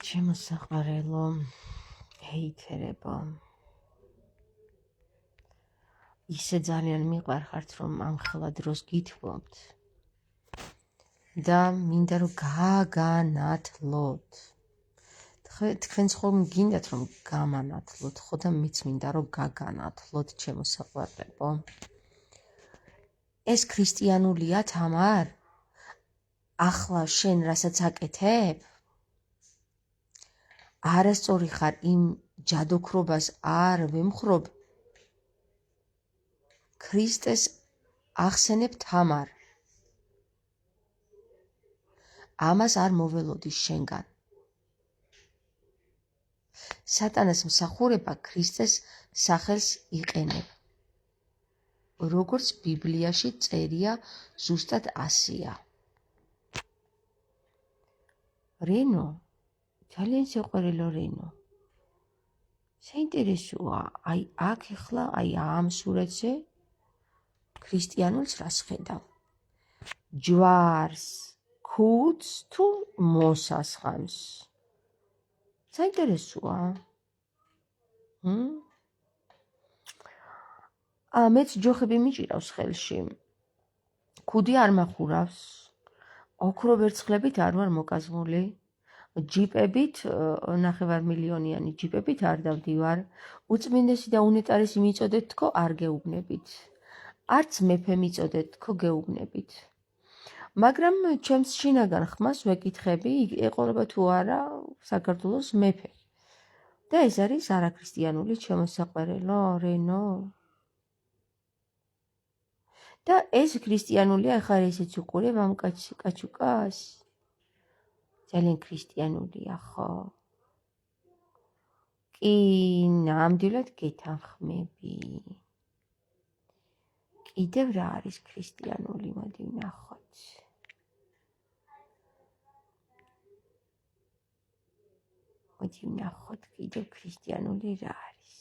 ჩემო საყვარელო ჰეითერებო, ისე ძალიან მიყვარხართ, რომ ამ ხელა დროს გითვლობთ და მინდა რომ გაგანათლოთ. თქვენც ხომ გინდათ რომ გამანათლოთ, ხო და მეც მინდა რომ გაგანათლოთ, ჩემო საყვარლებო. ეს ქრისტიანულია თამარ? ახლა შენ რასაც აკეთებ? არასწორი ხარ, იმ ჯადოქრობას არ ვემხრობ. ქრისტეს ახსენებ თამარ. ამას არ მოველოდი შენგან. სატანას მსახურება ქრისტეს სახელს იყენებ. როგორც ბიბლიაში წერია, ზუსტად ასეა. რენო, ძალიან სიყვარულო რენო. საინტერესოა, აი აქ ახლა, აი ამ სურათზე ქრისტიანულს რას ხედავ? ჯვარს, ქუდს თუ მოსასხამს? საინტერესოა. მეც ჯოხები მიჭირავს ხელში. ქუდი არ მახურავს. ოქრო ვერცხლებით არ ვარ მოკაზმული. ჯიპებით, 9 მილიონიანი ჯიპებით არ დავდივარ. უწმინდესი და უნეტარესი მიწოდეთ თქო, არ გეუბნებით. არც მეფე მიწოდეთ თქო, გეუბნებით. მაგრამ ჩემს შინაგან ხმას ვეკითხები, ეყოლება თუ არა საქართველოს მეფე. და ეს არის არაქრისტიანული ჩემო საყვარელო, რენო. და ეს ქრისტიანულია, ახლა ესეც უყურებ ამ კაჩუკას. ძალიან ქრისტიანულია, ხო? კი, ნამდვილად გეთანხმები. კიდევ რა არის ქრისტიანული, მოდი ვნახოთ. მოდი ვნახოთ, კიდევ ქრისტიანული რა არის.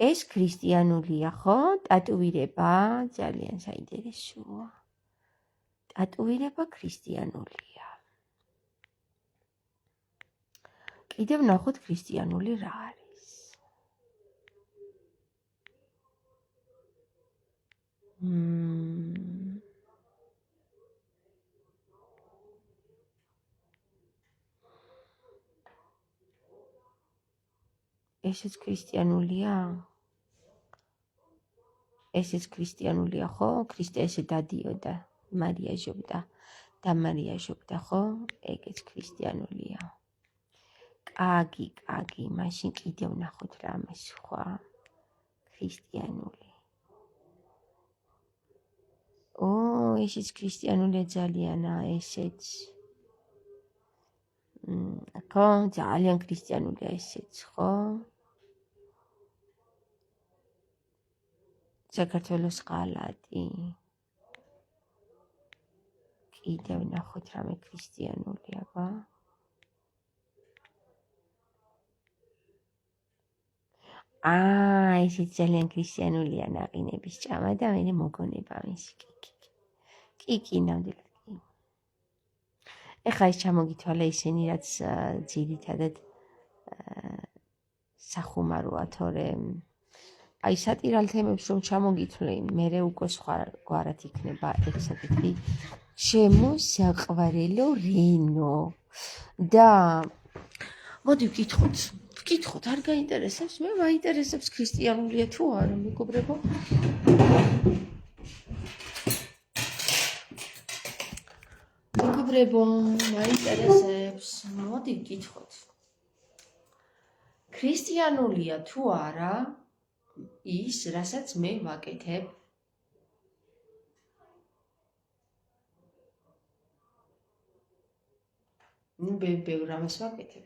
ეს ქრისტიანულია, ხო? ტატუირება ძალიან საინტერესოა. ტატუირება ქრისტიანულია. კიდევ ვნახოთ ქრისტიანული რა არის. ესეც ქრისტიანულია? ესეც ქრისტიანულია, ხო? ქრისტე ესე დადიოდა, მარიაჟობდა და მარიაჟობდა, ხო? ეგეც ქრისტიანულია. კაგი, მაშინ კიდევ ვნახოთ რამე სხვა ქრისტიანული. ესეც ქრისტიანულია ძალიანა, ესეც. ხო, ძალიან ქრისტიანულია ესეც, ხო? საქართველოს ყალატი. კიდევ ვნახოთ რამე ქრისტიანული, აბა. ესეც ძალიან ქრისტიანულია, ნაყინების ჭამა და მე მოგონება მისი. კი, ნამდვილად კი. ეხლა ეს ჩამოგითვალა ისინი, რაც ძირითადად სახუმაროა, თორე აი სატირალ თემებს რომ ჩამოგითვლი, მერე უკვე სხვა გვარად იქნება ეგ საკითხი. ჩემო საყვარელო რენო. და მოდი ვკითხოთ, არ გაინტერესებს? მე მაინტერესებს ქრისტიანულია თუ არა, მეგობრებო. მაინტერესებს. მოდი ვკითხოთ. ქრისტიანულია თუ არა ის, რასაც მე ვაკეთებ? ბევრ რამეს ვაკეთებ.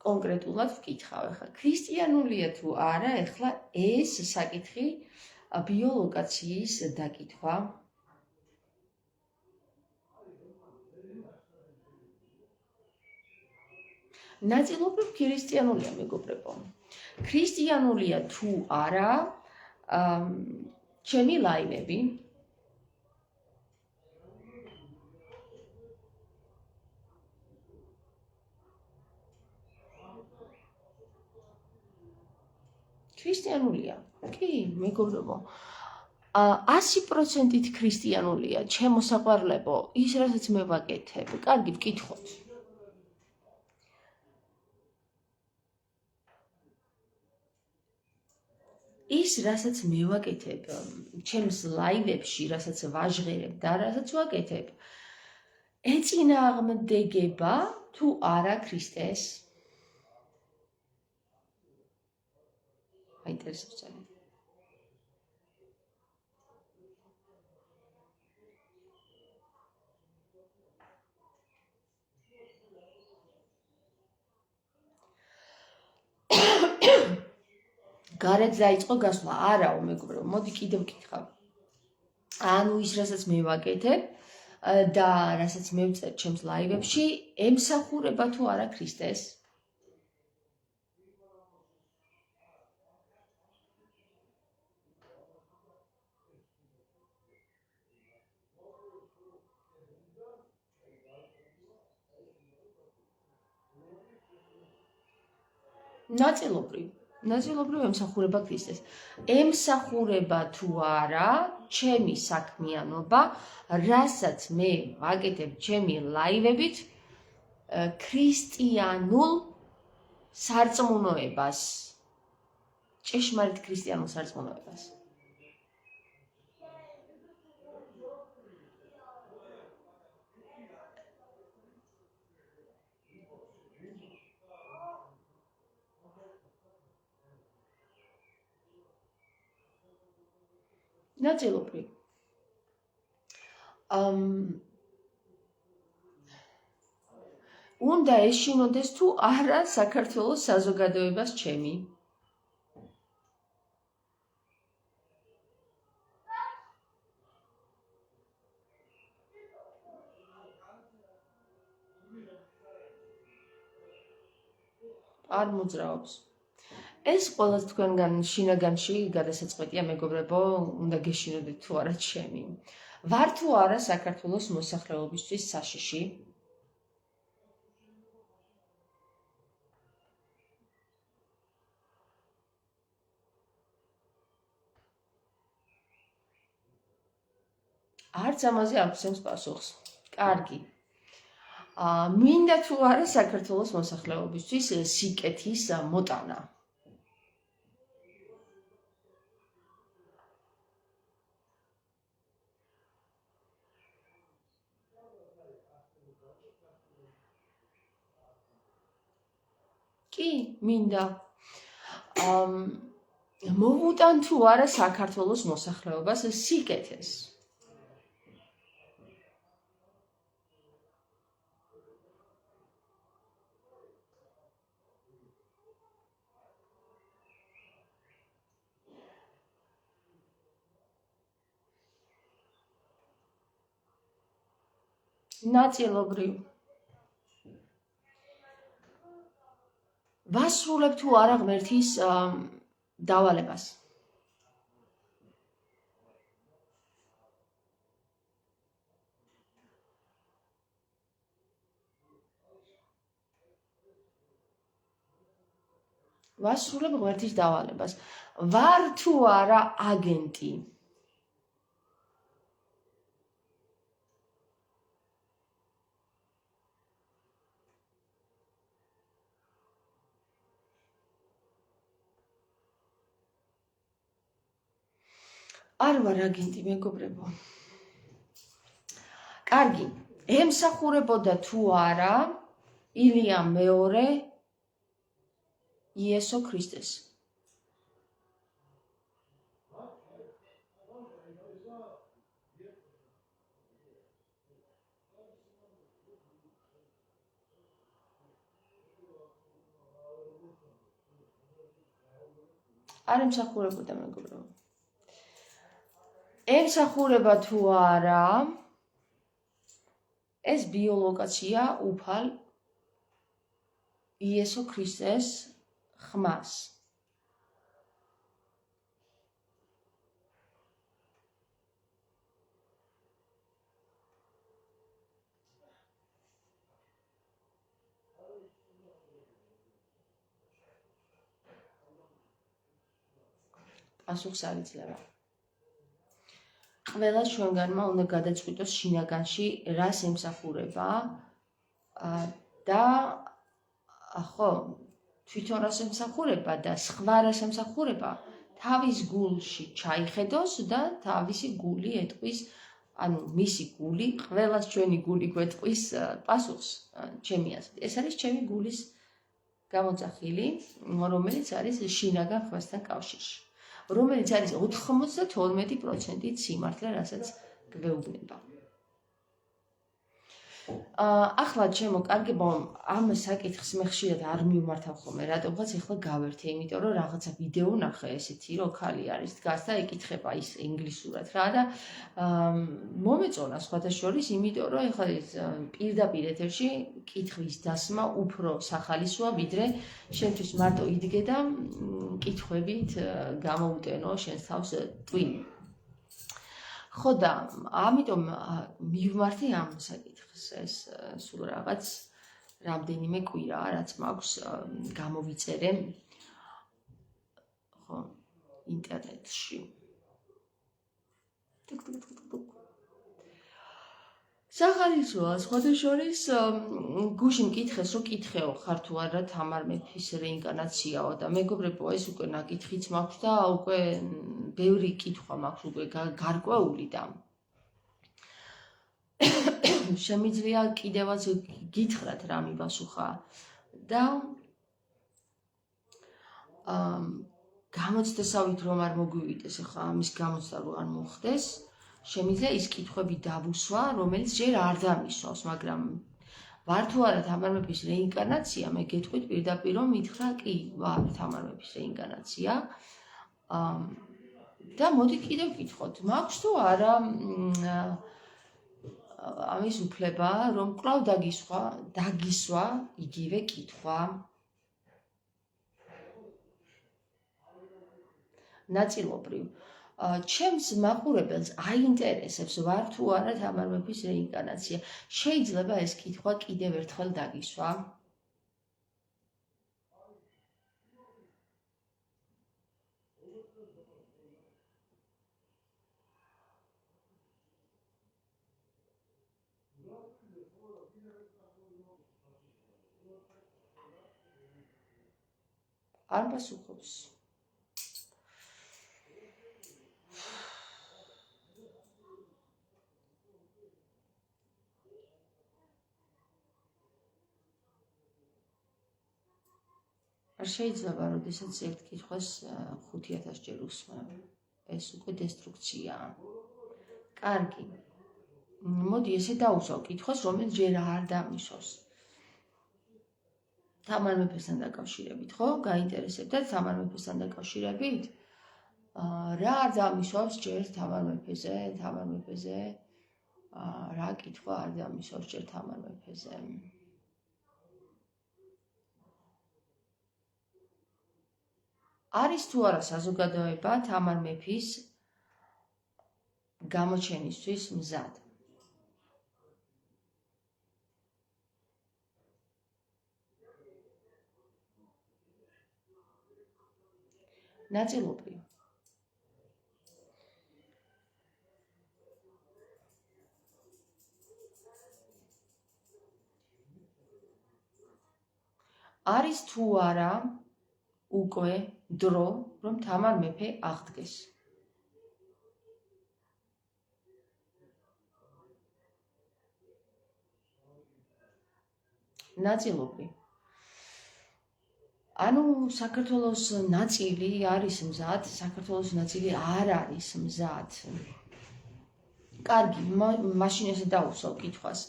კონკრეტულად ვკითხავ ახლა. ქრისტიანულია თუ არა, ახლა ეს საკითხი ბიოლოგაციის დაკითხვა. ნაწილობრივ ქრისტიანულია, მეგობრებო. ქრისტიანულია თუ არა, ჩემი ლაიმები ქრისტიანულია. კი, მეგობრებო. 100%-ით ქრისტიანულია, ჩემო საყვარლებო, ის რასაც მე ვაკეთებ. კარგი, ვკითხოთ. ის რასაც მე ვაკეთებ, ჩემს ლაივებში, რასაც ვაჟღერებ და რასაც ვაკეთებ, ეწინააღმდეგება თუ არა ქრისტეს? მაინტერესებს ძალიან. გარეთ დაიწყო გასვლა. არაო, მეგობრებო, მოდი კიდევ ვკითხავ. ანუ ის რასაც მე ვაკეთებ და რასაც მე ვწერ ჩემს ლაივებში, ემსახურება თუ არა ქრისტეს? ნაწილობრივ ემსახურება ქრისტეს. ემსახურება თუ არა ჩემი საქმიანობა, რასაც მე ვაკეთებ ჩემი ლაივებით, ქრისტიანულ სარწმუნოებას. ჭეშმარიტ ქრისტიანულ სარწმუნოებას. ნაწილობრივ. უნდა ეშინოდეს თუ არა საქართველოს საზოგადოებას ჩემი. არ მოძრაობს. ეს ყველას თქვენგან შინაგანში გადასაწყვეტია, მეგობრებო, უნდა გეშინოდეთ თუ არა ჩემი. ვარ თუ არა საქართველოს მოსახლეობისთვის საშიში? არც ამაზე არ გვცემს პასუხს. კარგი. მინდა თუ არა საქართველოს მოსახლეობისთვის სიკეთის მოტანა? კი, მინდა. მოვუტან თუ არა საქართველოს მოსახლეობას სიკეთეს? ნაწილობრივ. ვასრულებ თუ არა ღმერთის დავალებას? ვასრულებ ღმერთის დავალებას. ვარ თუ არა აგენტი? არ ვარ აგენტი, მეგობრებო. კარგი, ემსახურებოდა თუ არა ილია მეორე იესო ქრისტეს? არ ემსახურებოდა, მეგობრებო. ემსახურება თუ არა ეს ბიოლოგაცია უფალ იესო ქრისტეს ხმას. პასუხს არ იძლევა. ყველა ჩვენგანმა უნდა გადაწყვიტოს შინაგანში რას ემსახურება და ხო, თვითონ რას ემსახურება და სხვა რას ემსახურება, თავის გულში ჩაიხედოს და თავისი გული ეტყვის, ანუ მისი გული, ყველას ჩვენი გული გვეტყვის პასუხს, ჩემი აზრით. ეს არის ჩემი გულის გამოძახილი, რომელიც არის შინაგან ხვასთან კავშირში, რომელიც არის 92% სიმართლე, რასაც გვეუბნება. ახლა ჩემო კარგებო, ამ საკითხს მე ხშირად არ მივმართავ ხოლმე, რატომღაც ახლა გავერთე, იმიტომ რომ რაღაცა ვიდეო ნახე ესეთი, რომ ქალი არის დგას და ეკითხება ის ინგლისურად რა და მომეწონა სხვათა შორის, იმიტომ რომ ახლა ეს პირდაპირ ეთერში კითხვის დასმა უფრო სახალისოა, ვიდრე შენთვის მარტო იდგე და კითხვებით გამოუტენო შენს თავს ტვინი. ხო და ამიტომ მივმართე ამ საკითხს, ეს სულ რაღაც რამდენიმე კვირაა, რაც მაქვს გამოვიწერე ხო ინტერნეტში. სახალისოა, სხვათა შორის გუშინ მკითხეს, რომ კითხეო ხარ თუ არა თამარ მეფის რეინკარნაციაო და მეგობრებო, ეს უკვე ნაკითხიც მაქვს და უკვე ბევრი კითხვა მაქვს უკვე გარკვეული და შემიძლია კიდევაც გითხრათ რა მიპასუხა და გამოცდასავით რომ არ მოგვივიდეს ახლა ამის გამოცდა რომ არ მოხდეს, შემიძლია ის კითხვები დავუსვა, რომელიც ჯერ არ დამისვავს, მაგრამ ვარ თუ არა თამარ მეფის რეინკარნაცია, მე გეტყვით პირდაპირ რომ მითხრა კი, ვარ თამარ მეფის რეინკარნაცია. და მოდი კიდევ ვკითხოთ, მაქვს თუ არა ამის უფლება, რომ კვლავ დაგისვა იგივე კითხვა. ნაწილობრივ ჩემს მაყურებელს აინტერესებს, ვარ თუ არა თამარ მეფის რეინკარნაცია. შეიძლება ეს კითხვა კიდევ ერთხელ დაგისვა? არ პასუხობს. არ შეიძლება, როდესაც ერთ კითხვას 5000 ჯერ უსმენ. ეს უკვე დესტრუქციაა. კარგი. მოდი ესე დავუსვავ კითხვას, რომელიც ჯერ არ დამისვავს. თამარ მეფესთან დაკავშირებით, ხო? გაინტერესებდათ თამარ მეფესთან დაკავშირებით? რა არ დამისვავს ჯერ თამარ მეფეზე? რა კითხვა არ დამისვავს ჯერ თამარ მეფეზე? არის თუ არა საზოგადოება თამარ მეფის გამოჩენისთვის მზად? ნაწილობრივ. არის თუ არა უკვე დრო, რომ თამარ მეფე აღდგეს? ნაწილობრივ. ანუ საქართველოს ნაწილი არის მზად, საქართველოს ნაწილი არ არის მზად. კარგი, მაშინ ესე დავუსვავ კითხვას.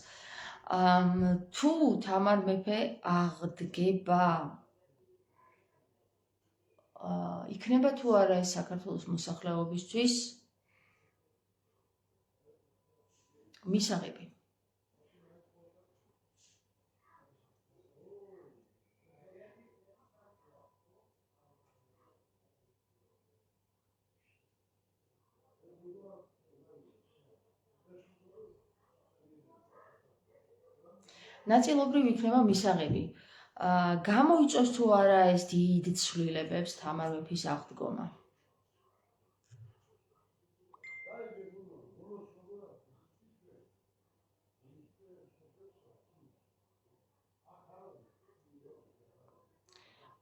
თუ თამარ მეფე აღდგება, იქნება თუ არა ეს საქართველოს მოსახლეობისთვის მისაღები? ნაწილობრივ იქნება მისაღები. გამოიწვევს თუ არა ეს დიდ ცვლილებებს თამარ მეფის აღდგომა?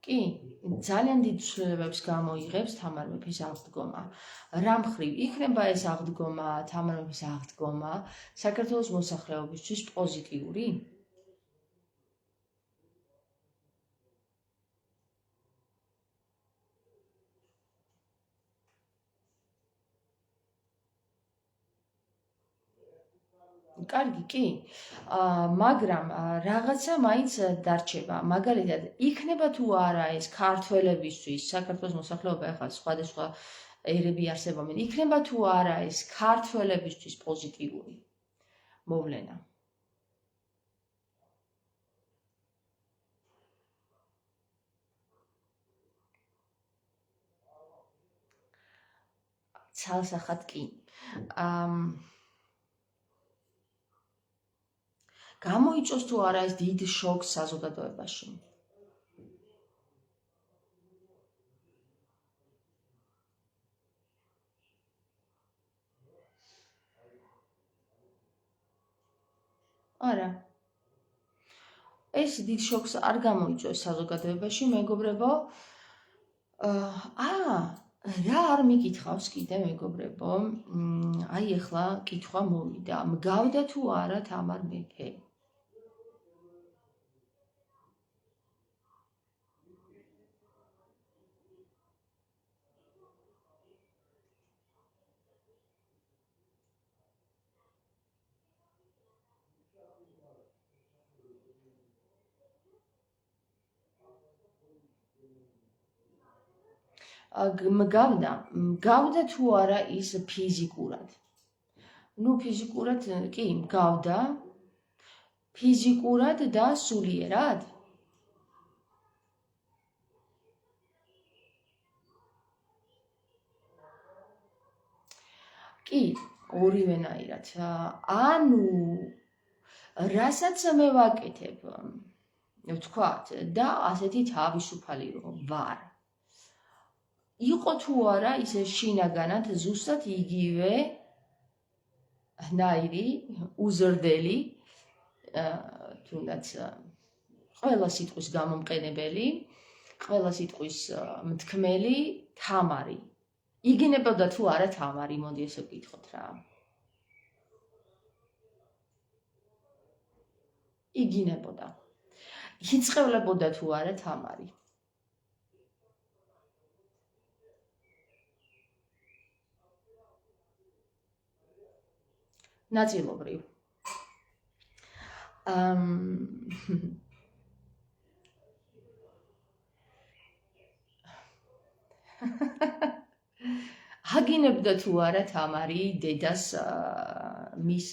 კი, ძალიან დიდ ცვლილებებს გამოიღებს თამარ მეფის აღდგომა. რა მხრივ იქნება ეს აღდგომა, თამარ მეფის აღდგომა საქართველოს მოსახლეობისთვის პოზიტიური? კარგი, კი. მაგრამ რაღაცა მაინც დარჩება. მაგალითად, იქნება თუ არა ეს ქართველებისთვის, საქართველოს მოსახლეობა ახლა სხვადასხვა ერები არსებობენ, იქნება თუ არა ეს ქართველებისთვის პოზიტიური მოვლენა? ცალსახად კი. გამოიწვევს თუ არა ეს დიდ შოკს საზოგადოებაში? არა. ეს დიდ შოკს არ გამოიწვევს საზოგადოებაში, მეგობრებო. რა არ მიკითხავს კიდე, მეგობრებო? აი ახლა კითხვა მოვიდა. მგავდა თუ არა თამარ მეფე? მგავდა თუ არა ის ფიზიკურად? ფიზიკურად კი მგავდა, ფიზიკურად და სულიერად? კი, ორივენაირად. ანუ რასაც მე ვაკეთებ, ვთქვათ, და ასეთი თავისუფალი რომ ვარ. იყო თუ არა ისე შინაგანად ზუსტად იგივე ნაირი, უზრდელი, თუნდაც ყველა სიტყვის გამომყენებელი, ყველა სიტყვის მთქმელი თამარი. იგინებოდა თუ არა თამარი, მოდი ესე ვკითხოთ რა. იგინებოდა. იწევლებოდა თუ არა თამარი? ნაწილობრივ. აგინებდა თუ არა თამარი დედას მის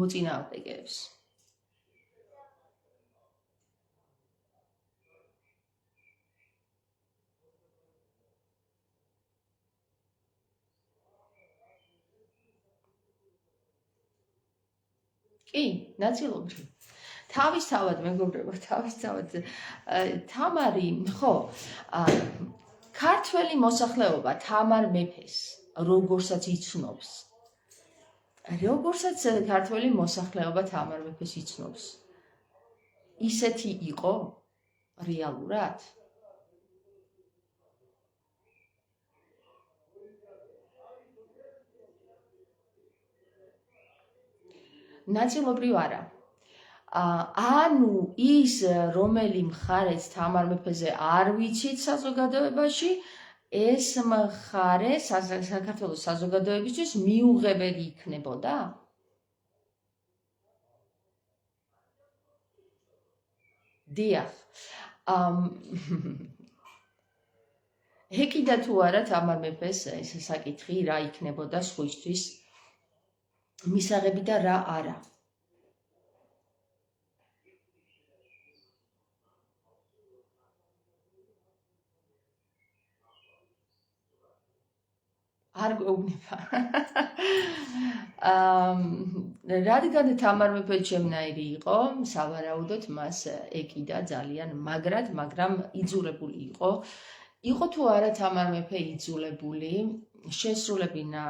მოწინააღმდეგეებს? კი, ნაწილობრივ. თავისთავად, მეგობრებო, თავისთავად თამარი, ხო, ქართველი მოსახლეობა თამარ მეფეს როგორცაც იცნობს, როგორცაც ქართველი მოსახლეობა თამარ მეფეს იცნობს, ისეთი იყო რეალურად? ნაწილობრივ არა. ანუ ის რომელი მხარეც თამარ მეფეზე არ ვიცით საზოგადოებაში, ეს მხარე საქართველოს საზოგადოებისთვის მიუღებელი იქნებოდა? დიახ. ეკიდა თუ არა თამარ მეფეს ეს საკითხი, რა იქნებოდა სხვისთვის მისაღები და რა არა? არ გვეუბნება. რადგან თამარ მეფე ჩემნაირი იყო, სავარაუდოდ მას ეკიდა ძალიან მაგრამ იძულებული იყო. იყო თუ არა თამარ მეფე იძულებული შესრულებინა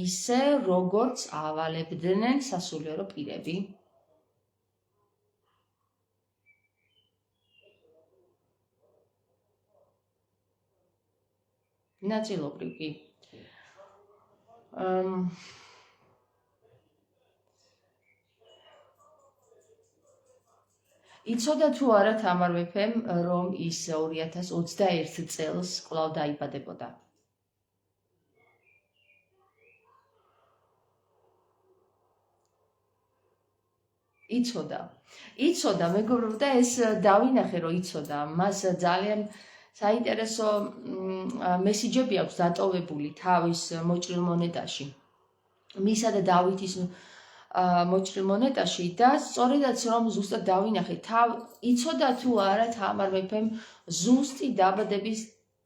ისე, როგორც ავალებდნენ სასულიერო პირები? ნაწილობრივ კი. იცოდა თუ არა თამარ მეფემ, რომ ის 2021 წელს კვლავ დაიბადებოდა? იცოდა, მეგობრებო, და ეს დავინახე, რომ იცოდა. მას ძალიან საინტერესო მესიჯები აქვს დატოვებული თავის მოჭრილ მონეტაში. მისა და დავითის მოჭრილ მონეტაში და სწორედაც რომ ზუსტად დავინახე, იცოდა თუ არა თამარ მეფემ ზუსტი დაბადების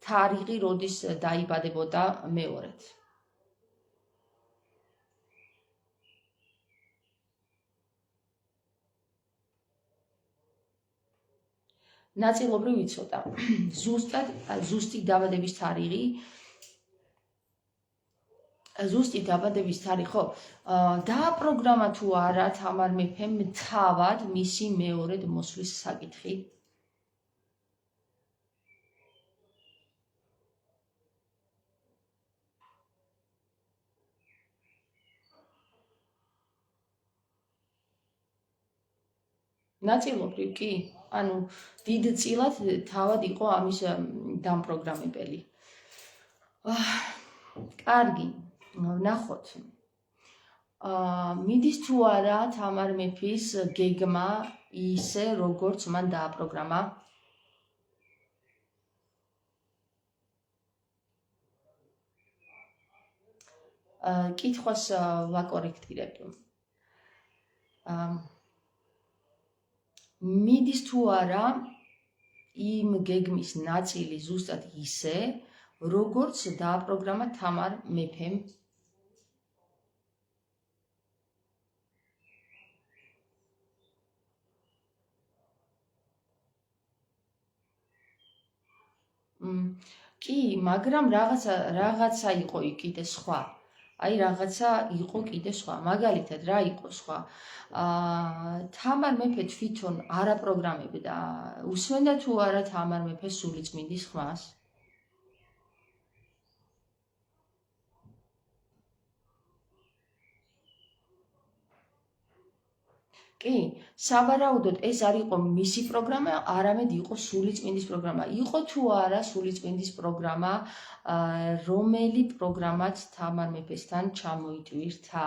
თარიღი, როდის დაიბადებოდა მეორედ. ნაწილობრივ იცოდა. ზუსტი დაბადების თარიღი, ხო, დააპროგრამა თუ არა თამარ მეფემ თავად მისი მეორედ მოსვლის საკითხი? ნაწილობრივ კი, ანუ დიდწილად თავად იყო ამის დამპროგრამებელი. კარგი, ვნახოთ. მიდის თუ არა თამარ მეფის გეგმა ისე, როგორც მან დააპროგრამა? კითხვას ვაკორექტირებ. მიდის თუ არა იმ გეგმის ნაწილი ზუსტად ისე, როგორც დააპროგრამა თამარ მეფემ? კი, მაგრამ რაღაცა იყო კიდე სხვა. აი რაღაცა იყო კიდე სხვა. მაგალითად, რა იყო სხვა? თამარ მეფე თვითონ არ აპროგრამებდა, უსმენდა თუ არა თამარ მეფეს სულიწმინდის ხმას? კი, სავარაუდოდ ეს არ იყო მისი პროგრამა, არამედ იყო სულიწმინდის პროგრამა. იყო თუ არა სულიწმინდის პროგრამა, რომელი პროგრამაც თამარ მეფესთან ჩამოიტვირთა?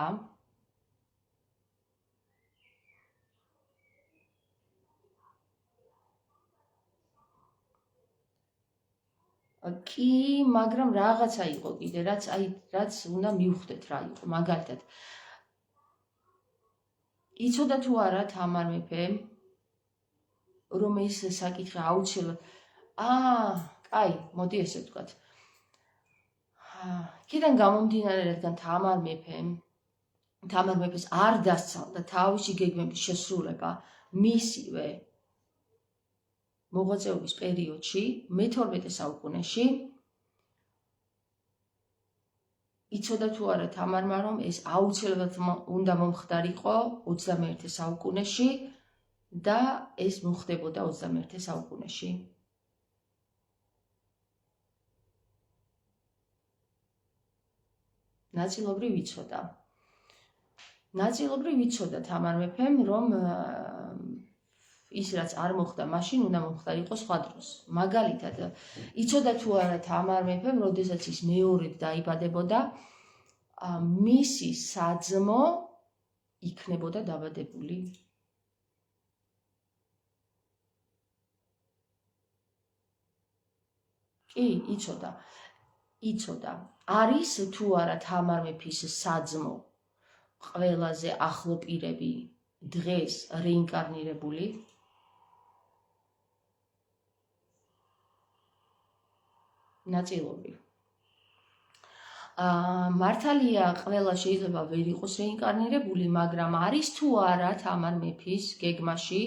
კი, მაგრამ რაღაცა იყო კიდე, რაც უნდა მივხვდეთ რა იყო. მაგალითად, იცოდა თუ არა თამარ მეფემ, რომ ეს საკითხი აუცილებლად კაი, მოდი ესე ვთქვათ. იქიდან გამომდინარე, რადგან თამარ მეფეს არ დასცალდა თავისი გეგმების შესრულება მისივე მოღვაწეობის პერიოდში, მე-12 საუკუნეში, იცოდა თუ არა თამარმა, რომ ეს აუცილებლად უნდა მომხდარიყო 21 საუკუნეში და ეს მოხდებოდა 21 საუკუნეში. ნაწილობრივ იცოდა თამარ მეფემ, რომ ის რაც არ მოხდა მაშინ, უნდა მომხდარიყო სხვა დროს. მაგალითად, იცოდა თუ არა თამარ მეფემ, როდესაც ის მეორედ დაიბადებოდა, მისი საძმო იქნებოდა დაბადებული? კი, იცოდა. არის თუ არა თამარ მეფის საძმო ყველაზე ახლო პირები დღეს რეინკარნირებული? ნაწილობრივ. მართალია, ყველა შეიძლება ვერ იყოს რეინკარნირებული, მაგრამ არის თუ არა თამარ მეფის გეგმაში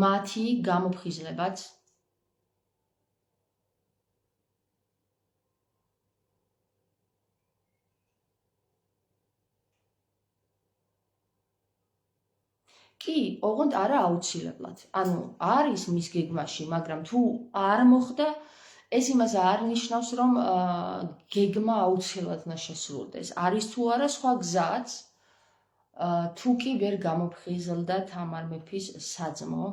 მათი გამოფხიზლებაც? კი, ოღონდ არა აუცილებლად. ანუ არის მის გეგმაში, მაგრამ თუ არ მოხდა, ეს იმას არ ნიშნავს, რომ გეგმა აუცილებლად უნდა შესრულდეს. არის თუ არა სხვა გზაც, თუ კი ვერ გამოფხიზლდა თამარ მეფის საძმო.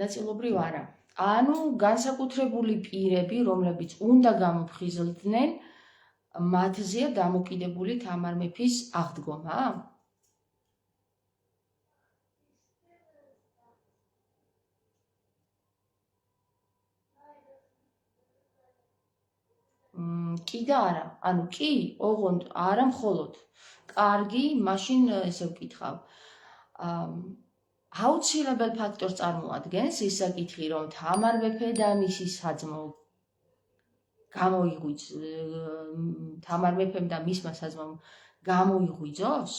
ნაწილობრივ არა. ანუ განსაკუთრებული პირები, რომლებიც უნდა გამოფხიზლდნენ, მათზეა დამოკიდებული თამარ მეფის აღდგომა? კი და არა. ანუ კი, ოღონდ არა მხოლოდ. კარგი, მაშინ ესე ვკითხავ. აუცილებელ ფაქტორს წარმოადგენს ის საკითხი, რომ თამარ მეფე და მისი საძმო თამარ მეფემ და მისმა საძმომ გამოიღვიძოს?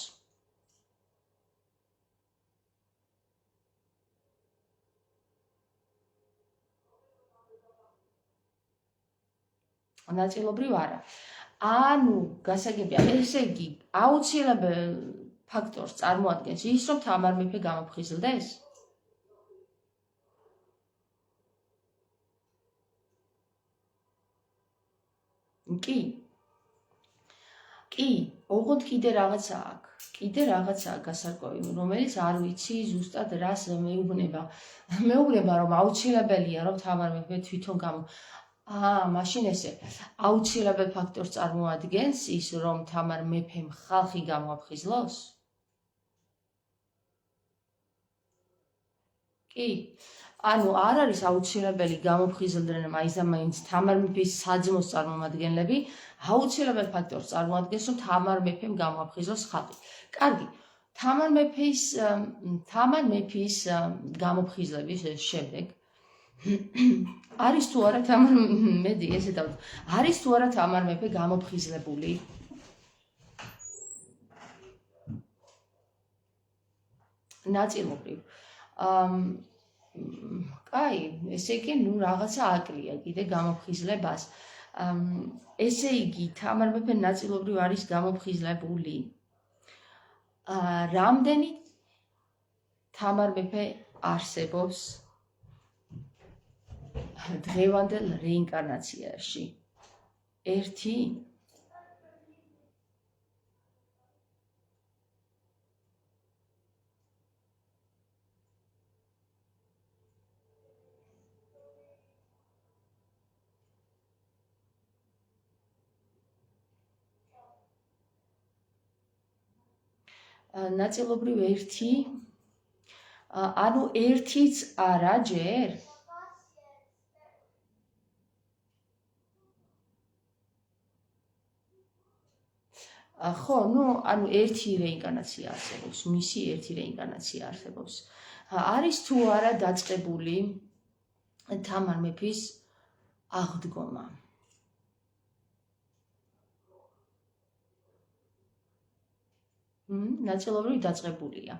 ნაწილობრივ არა. ანუ გასაგებია, ესე იგი, აუცილებელ ფაქტორს წარმოადგენს ის, რომ თამარ მეფე გამოფხიზლდეს? კი. კი, ოღონდ კიდე რაღაცა აქვს. კიდე რაღაცაა გასარკვევი, რომელიც არ ვიცი ზუსტად რას მეუბნება. მეუბნება, რომ აუცილებელია, რომ თამარ მეფე თვითონ მაშინ ესე, აუცილებელ ფაქტორს წარმოადგენს ის, რომ თამარ მეფემ ხალხი გამოაფხიზლოს? კი. ანუ არ არის აუცილებელი გამოფხიზლდნენ მაინც და მაინც თამარ მეფის საძმოს წარმომადგენლები, აუცილებელ ფაქტორს წარმოადგენს, რომ თამარ მეფემ გამოაფხიზლოს ხალხი. კარგი. თამარ მეფის გამოფხიზლების შემდეგ არის თუ არა არის თუ არა თამარ მეფე გამოფხიზლებული? ნაწილობრივ. კაი, ესე იგი, რაღაცა აკლია კიდე გამოფხიზლებას. ესე იგი, თამარ მეფე ნაწილობრივ არის გამოფხიზლებული. რამდენი თამარ მეფე არსებობს დღევანდელ რეინკარნაციაში? 1? ნაწილობრივ 1. ანუ 1-იც არა ჯერ? ხო, ანუ 1 რეინკარნაცია არსებობს, მისი 1 რეინკარნაცია არსებობს. არის თუ არა დაწყებული თამარ მეფის აღდგომა? ნაწილობრივ დაწყებულია.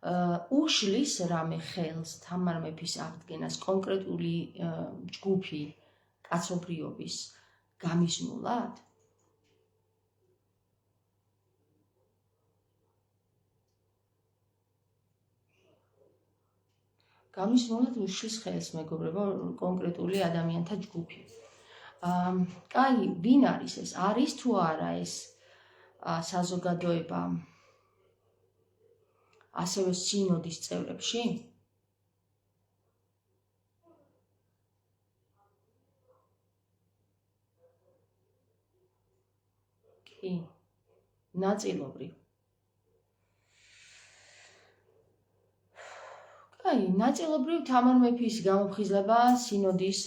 უშლის რამე ხელს თამარ მეფის აღდგენას კონკრეტული ჯგუფი კაცობრიობის გამიზნულად? გამიზნულად უშლის ხელს, მეგობრებო, კონკრეტული ადამიანთა ჯგუფი. კაი, ვინ არის ეს? არის თუ არა ეს საზოგადოება ასევე სინოდის წევრებში? კი, ნაწილობრივ. კაი, ნაწილობრივ თამარ მეფის გამოფხიზლება სინოდის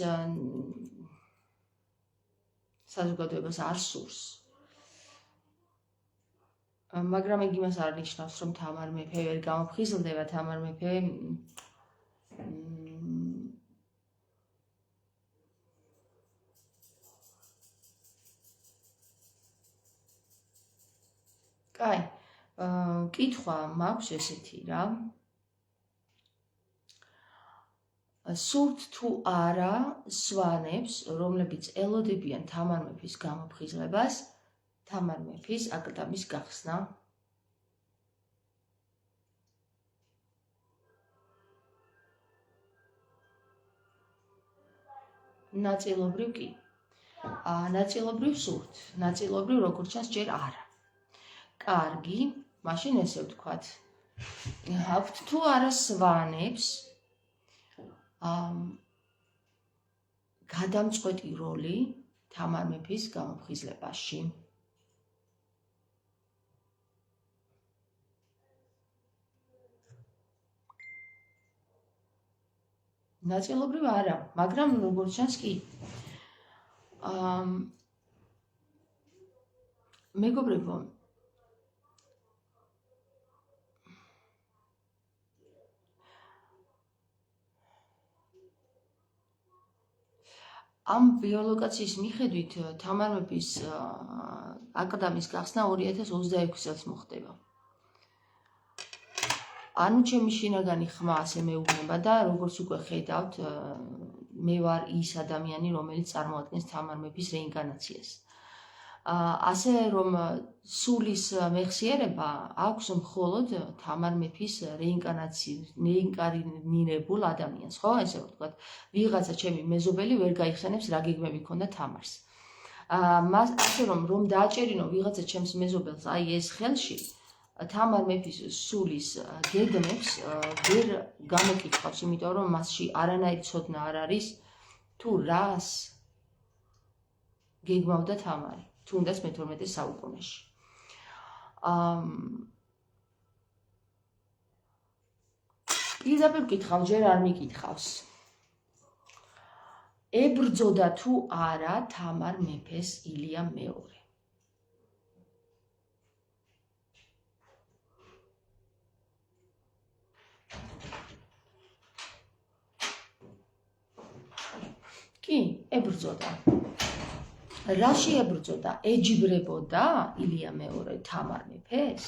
საზოგადოებას არ სურს. მაგრამ ეგ იმას არ ნიშნავს, რომ თამარ მეფე ვერ გამოფხიზლდება. თამარ მეფე კაი, კითხვა მაქვს ესეთი რა. სურთ თუ არა სვანებს, რომლებიც ელოდებიან თამარ მეფის გამოფხიზლებას, თამარ მეფის აკლდამის გახსნა? ნაწილობრივ კი. ნაწილობრივ სურთ, ნაწილობრივ როგორც ჩანს ჯერ არა. კარგი, მაშინ ესე ვთქვათ. აქვთ თუ არა სვანებს გადამწყვეტი როლი თამარ მეფის გამოფხიზლებაში? ნაწილობრივ არა, მაგრამ როგორც ჩანს კი. მეგობრებო, ამ ბიოლოკაციის მიხედვით თამარ მეფის აკლდამის გახსნა 2026 წელს მოხდება. ანუ ჩემი შინაგანი ხმა ასე მეუბნება და როგორც უკვე ხედავთ, მე ვარ ის ადამიანი, რომელიც წარმოადგენს თამარ მეფის რეინკარნაციას. ასე რომ სულის მეხსიერება აქვს მხოლოდ თამარ მეფის რეინკარნირებულ ადამიანს, ხო? ესე ვთქვათ, ვიღაცა ჩემი მეზობელი ვერ გაიხსენებს რა გეგმები ქონდა თამარს. ასე რომ დააჭერინო ვიღაცა ჩემს მეზობელს აი ეს ხელში, თამარ მეფის სულის გეგმებს ვერ გამოკითხავს, იმიტომ რომ მასში არანაირი ცოდნა არ არის თუ რას გეგმავდა თამარი, თუნდაც მე-12 საუკუნეში. პირდაპირ ვკითხავ, ჯერ არ მიკითხავს. ებრძოდა თუ არა თამარ მეფეს ილია მეორე? კი, ებრძოდა. რაში ებრძოდა? ეჯიბრებოდა ილია მეორე თამარ მეფეს?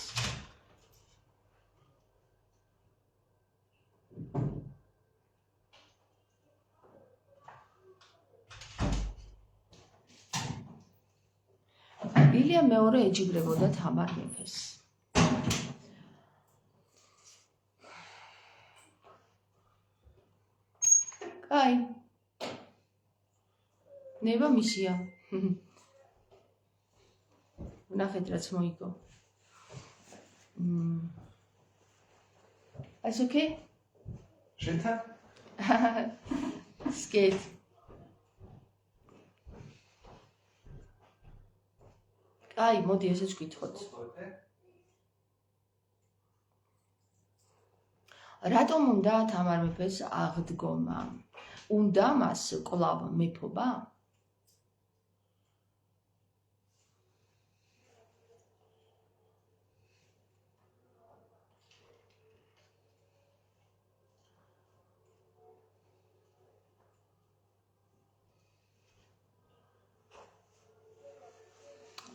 ილია მეორე ეჯიბრებოდა თამარ მეფეს. კაი. ნება მისია. ვნახეთ რაც მოიგო. It's okay? შენთან? Skate. კაი, მოდი ესეც ვკითხოთ. რატომ უნდა თამარ მეფეს აღდგომა? უნდა მას კვლავ მეფობა?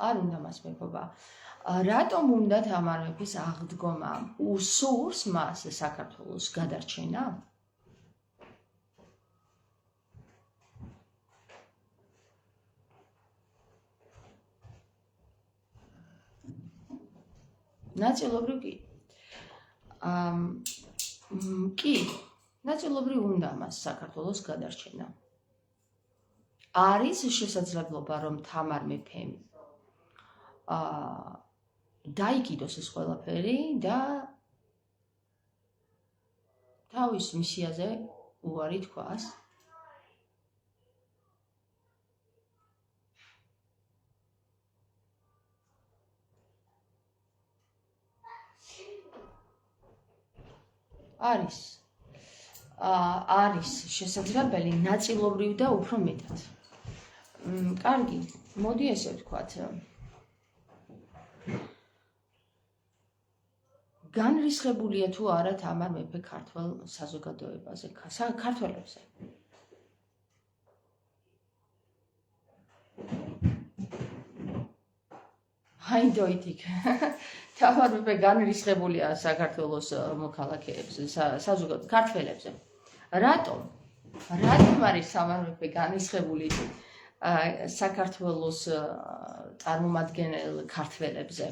არ უნდა მას მეფობა. რატომ უნდა თამარ მეფის აღდგომა? უსურს მას საქართველოს გადარჩენა? ნაწილობრივ კი. კი, ნაწილობრივ უნდა მას საქართველოს გადარჩენა. არის შესაძლებლობა, რომ თამარ მეფემ დაიკიდოს ეს ყველაფერი და თავის მისიაზე უარი თქვას. არის შესაძლებელი ნაწილობრივ და უფრო მეტად. კარგი, მოდი ესე ვთქვათ. განრისხებულია თუ არა თამარ მეფე ქართველ საზოგადოებაზე, ქართველებზე? აი დოითიკ. თამარ მეფე განრისხებულია საქართველოს მოქალაქეებზე, ქართველებზე. რატომ? რატომ არის სამართლე განისხებული საქართველოს წარმომადგენელ ქართველებზე?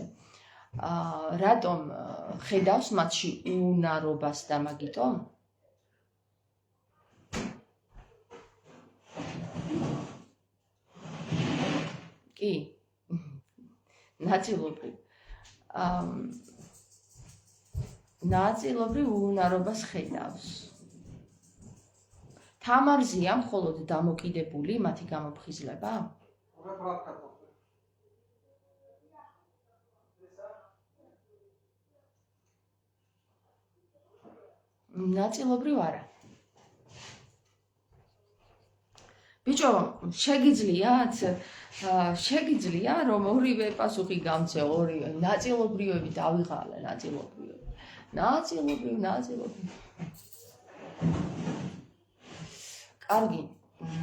რატომ ხედავს მათში უუნარობას და მაგიტომ? კი, ნაწილობრივ უუნარობას ხედავს. თამარზეა მხოლოდ დამოკიდებული მათი გამოფხიზლება? ნაწილობრივ არა. ბიჭო, შეგიძლია რომ ორივე პასუხი გამცე, ორივე ნაწილობრივები დავიღალე, ნაწილობრივ. კარგი,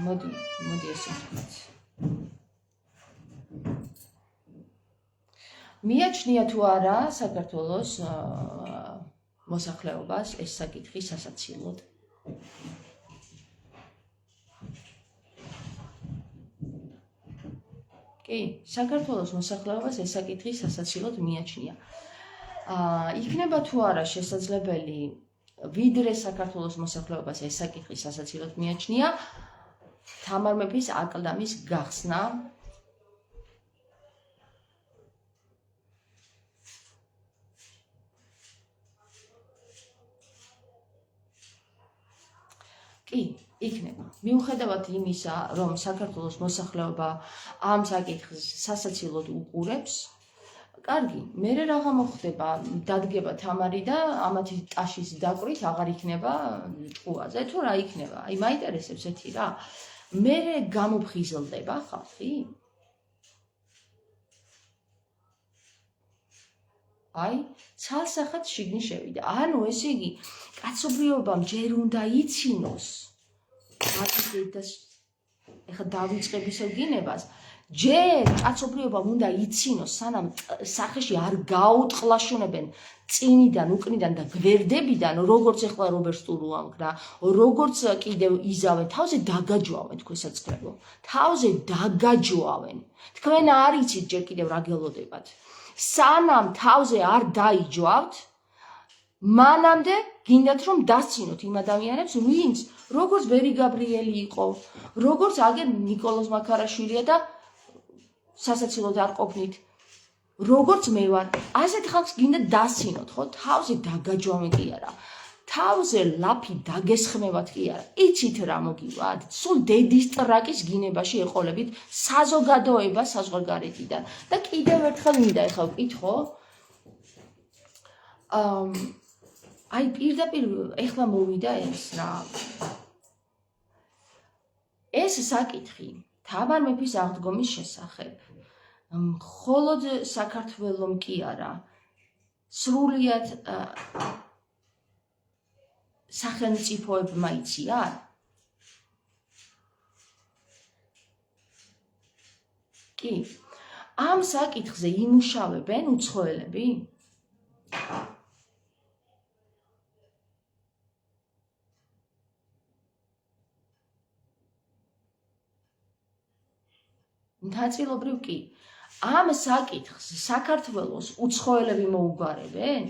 მოდი ესე ვთქვათ. მიაჩნია თუ არა საქართველოს მოსახლეობას ეს საკითხი სასაცილოდ? კი, საქართველოს მოსახლეობას ეს საკითხი სასაცილოდ მიაჩნია. იქნება თუ არა შესაძლებელი ვიდრე საქართველოს მოსახლეობას ეს საკითხი სასაცილოდ მიაჩნია, თამარ მეფის აკლდამის გახსნა კი, იქნება. მიუხედავად იმისა, რომ საქართველოს მოსახლეობა ამ საკითხს სასაცილოდ უყურებს, კარგი, მერე რაღა მოხდება, დადგება თამარი და ამათი ტაშის დაკვრით აღარ იქნება ჭკუაზე, თუ რა იქნება? აი, მაინტერესებს ეთი რა. მერე გამოფხიზლდება ხალხი? აი, ცალსახად შიგნი შევიდა. ანუ ესე იგი, კაცობრიობამ ჯერ უნდა იცინოს ეხლა დავიწყებ ისე გინებას, ჯერ კაცობრიობამ უნდა იცინოს, სანამ სახეში არ გაუტყლაშუნებენ წინიდან, უკნიდან და გვერდებიდან, როგორც ეხლა რობერტ სტურუამ გრა, როგორც კიდევ იზავენ, თავზე დაგაჯვავენ თქვენსაცხრებო. თავზე დაგაჯვავენ. თქვენ არ იცით ჯერ კიდევ რა გელოდებათ. სანამ თავზე არ დაიჯვავთ, მანამდე გინდათ რომ დასცინოთ იმ ადამიანებს, ვინც როგორც ბერი გაბრიელი იყო, როგორც აგერ ნიკოლოზ მაქარაშვილია და სასაცილოდ არ ყოფნით, როგორც მე ვარ, ასეთ ხალხს გინდა დასცინოთ, ხო? თავზე დაგაჯვავენ კი არა. თავზე ლაფი დაგესხმევათ კი არა. იცით რა მოგივათ? სულ დედის ტრაკის გინებაში ეყოლებით საზოგადოება საზღვარგარეთიდან. და კიდევ ერთხელ მინდა ეხლა ვკითხო. აი პირდაპირ ეხლა მოვიდა ეს რა. ეს საკითხი თამარ მეფის აღდგომის შესახებ მხოლოდ საქართველომ კი არა, სრულიად სახელმწიფოებმა იციან? კი, ამ საკითხზე იმუშავებენ უცხოელები? ნაწილობრივ კი. ამ საკითხს საქართველოს უცხოელები მოუგვარებენ?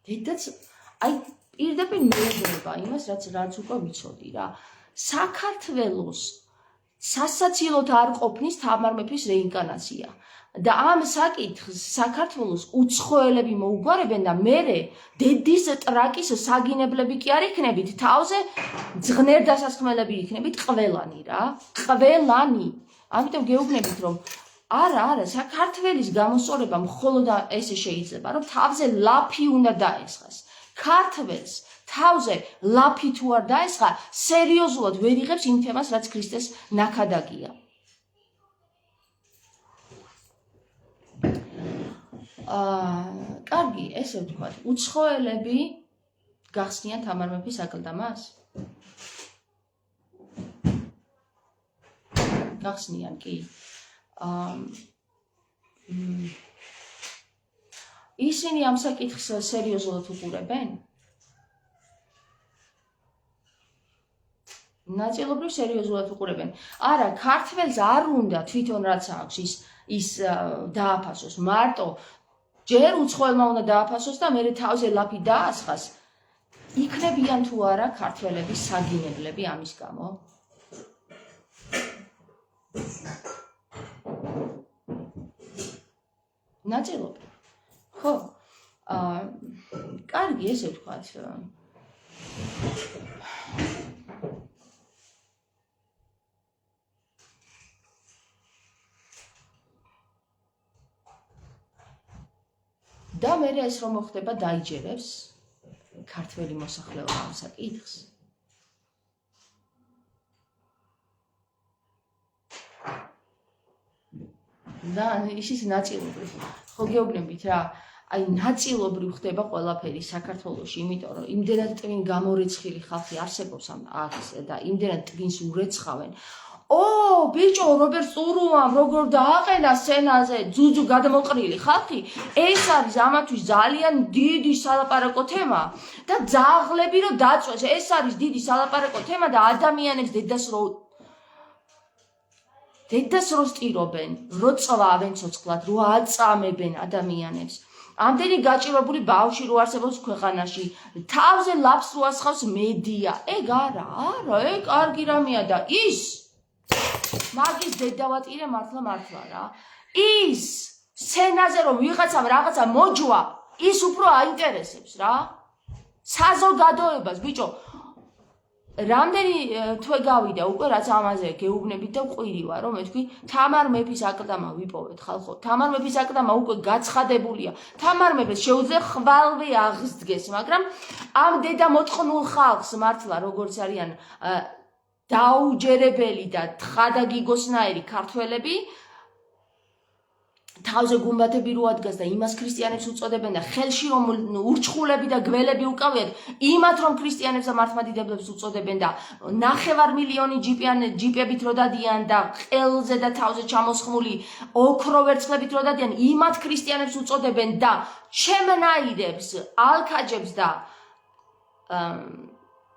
დედაც აი პირდაპირ მეუბნება იმას, რაც უკვე ვიცოდი რა. საქართველოს სასაცილოდ არ ყოფნის თამარ მეფის რეინკარნაცია. და ამ საკითხს საქართველოს უცხოელები მოუგვარებენ და მერე დედის ტრაკის საგინებლები კი არ იქნებით, თავზე ძღნერ დასასხმელები იქნებით ყველანი რა. ყველანი. ამიტომ გეუბნებით რომ არა, საქართველოს გამოსწორება მხოლოდ ესე შეიძლება, რომ თავზე ლაფი უნდა დაესხას. ქართველს თავზე ლაფი თუ არ დაესხა, სერიოზულად ვერ იღებს იმ თემას, რაც ქრისტეს ნაქადაგია. კარგი, ესე ვთქვათ, უცხოელები გახსნიან თამარ მეფის აკლდამას? გახსნიან კი. ისინი ამ საკითხს სერიოზულად უყურებენ? ნაწილობრივ სერიოზულად უყურებენ. არა, ქართველს არ უნდა თვითონ რაც აქვს ის დააფასოს. მარტო ჯერ უცხოელმა უნდა დააფასოს და მერე თავზე ლაფი დაასხას. იქნებიან თუ არა ქართველების საგინებლები ამის გამო? ნაწილობრივ. ხო. კარგი, ესე ვთქვათ. და მე ეს რომ მოხდება დაიჯერებს ქართველი მოსახლეობა ამ საკითხს. და ისიც ნაწილობრივ. ხო გეუბნებით რა, აი ნაწილობრივ ხდება ყველაფერი საქართველოში, იმიტომ რომ იმდენად ტვინ გამორეცხილი ხალხი არსებობს აქ და იმდენად ტვინს ურეცხავენ. ბიჭო, რობერტ სტურუამ როგორ დააყენა სცენაზე ძუძუ გადმოყრილი ხალხი, ეს არის ამათვის ძალიან დიდი სალაპარაკო თემა და ძაღლები რომ დაწვეს, ეს არის დიდი სალაპარაკო თემა და ადამიანებს დედას რო სტირობენ, რო წვავენ ცოცხლად, რო აწამებენ ადამიანებს. ამდენი გაჭირვებული ბავშვი რო არსებობს ქვეყანაში, თავზე ლაფს რო ასხავს მედია. ეგ არა, ეგ კარგი რამეა და ის მაგის დედავატირე მართლა რა. ის სცენაზე რომ ვიღაცამ რაღაცა მოჯვა, ის უფრო აინტერესებს რა. საზოგადოებას, ბიჭო, რამდენი თვე გავიდა უკვე რაც ამაზე გეუბნებით და ყვირი ვარ, რომ მე თქვი, თამარ მეფის აკლდამა ვიპოვეთ ხალხო. თამარ მეფის აკლდამა უკვე გაცხადებულია. თამარ მეფეს შეუძლია ხვალვე აღსდგეს, მაგრამ ამ დედა მოწყნულ ხალხს მართლა როგორც არიან დაუჯერებელი და თხადაგიგოსნაირი ქართველები თავზე გუმბათები რო ადგას და იმას ქრისტიანებს უწოდებენ და ხელში რომ ურჩხულები და გველები უკავიათ, იმათ რომ ქრისტიანებს და მართლმადიდებლებს უწოდებენ და 9 მილიონი ჯიპებით რო დადიან და ყელზე და თავზე ჩამოსხმული ოქრო ვერცხლებით რო დადიან, იმათ ქრისტიანებს უწოდებენ და ჩემნაირებს, ალქაჯებს და